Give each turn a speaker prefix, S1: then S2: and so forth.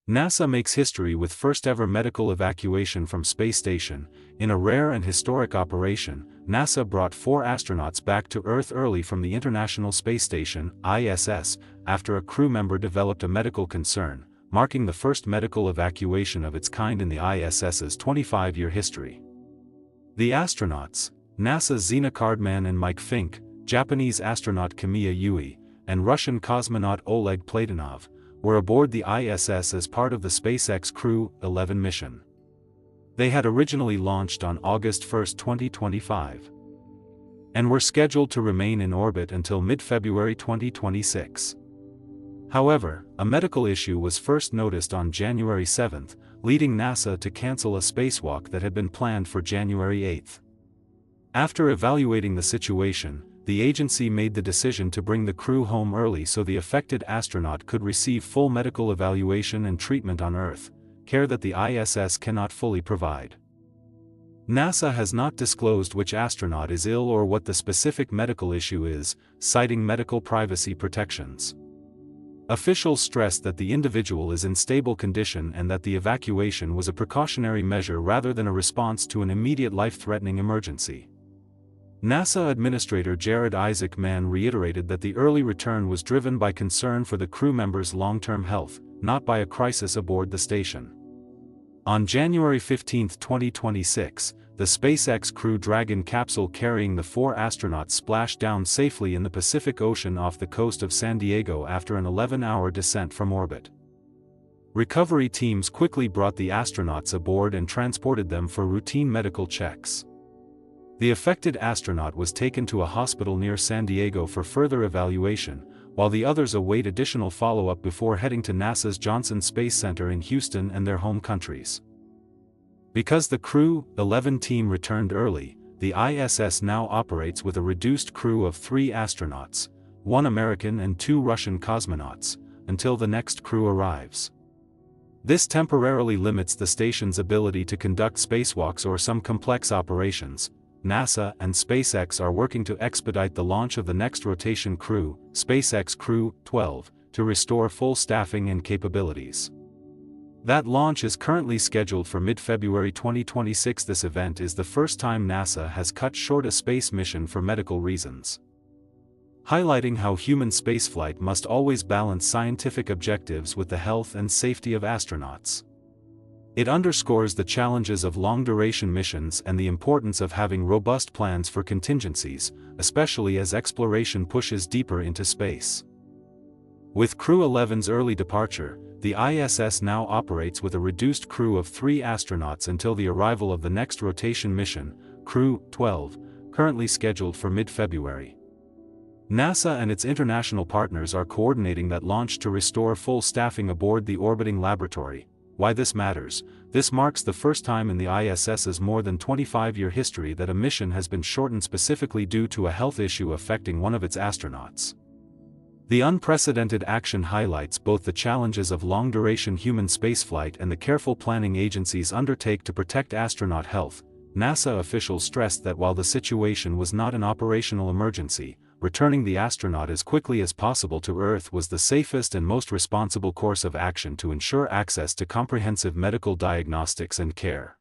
S1: NASA makes history with first-ever medical evacuation from space station. In a rare and historic operation, NASA brought 4 astronauts back to Earth early from the International Space Station (ISS) after a crew member developed a medical concern, marking the first medical evacuation of its kind in the ISS's 25-year history. The astronauts, NASA's Zena Cardman and Mike Fink, Japanese astronaut Kamiya Yui, and Russian cosmonaut Oleg Platonov, were aboard the ISS as part of the SpaceX Crew Dragon mission. They had originally launched on August 1, 2025, and were scheduled to remain in orbit until mid-February 2026. However, a medical issue was first noticed on January 7, leading NASA to cancel a spacewalk that had been planned for January 8. After evaluating the situation, the agency made the decision to bring the crew home early so the affected astronaut could receive full medical evaluation and treatment on Earth, care that the ISS cannot fully provide. NASA has not disclosed which astronaut is ill or what the specific medical issue is, citing medical privacy protections. Officials stressed that the individual is in stable condition and that the evacuation was a precautionary measure rather than a response to an immediate life-threatening emergency. NASA Administrator Jared Isaac Mann reiterated that the early return was driven by concern for the crew members' long-term health, not by a crisis aboard the station. On January 15, 2026, the SpaceX Crew Dragon capsule carrying the 4 astronauts splashed down safely in the Pacific Ocean off the coast of San Diego after an 11-hour descent from orbit. Recovery teams quickly brought the astronauts aboard and transported them for routine medical checks. The affected astronaut was taken to a hospital near San Diego for further evaluation, while the others await additional follow-up before heading to NASA's Johnson Space Center in Houston and their home countries. Because the Crew Dragon team returned early, the ISS now operates with a reduced crew of 3 astronauts, 1 American and 2 Russian cosmonauts, until the next crew arrives. This temporarily limits the station's ability to conduct spacewalks or some complex operations. NASA and SpaceX are working to expedite the launch of the next rotation crew, SpaceX Crew 12, to restore full staffing and capabilities. That launch is currently scheduled for mid-February 2026. This event is the first time NASA has cut short a space mission for medical reasons, highlighting how human spaceflight must always balance scientific objectives with the health and safety of astronauts. It underscores the challenges of long-duration missions and the importance of having robust plans for contingencies, especially as exploration pushes deeper into space. With Crew 11's early departure, the ISS now operates with a reduced crew of 3 astronauts until the arrival of the next rotation mission, Crew 12, currently scheduled for mid-February. NASA and its international partners are coordinating that launch to restore full staffing aboard the orbiting laboratory. Why this matters: this marks the first time in the ISS's more than 25-year history that a mission has been shortened specifically due to a health issue affecting one of its astronauts. The unprecedented action highlights both the challenges of long-duration human spaceflight and the careful planning agencies undertake to protect astronaut health. NASA officials stressed that while the situation was not an operational emergency, returning the astronaut as quickly as possible to Earth was the safest and most responsible course of action to ensure access to comprehensive medical diagnostics and care.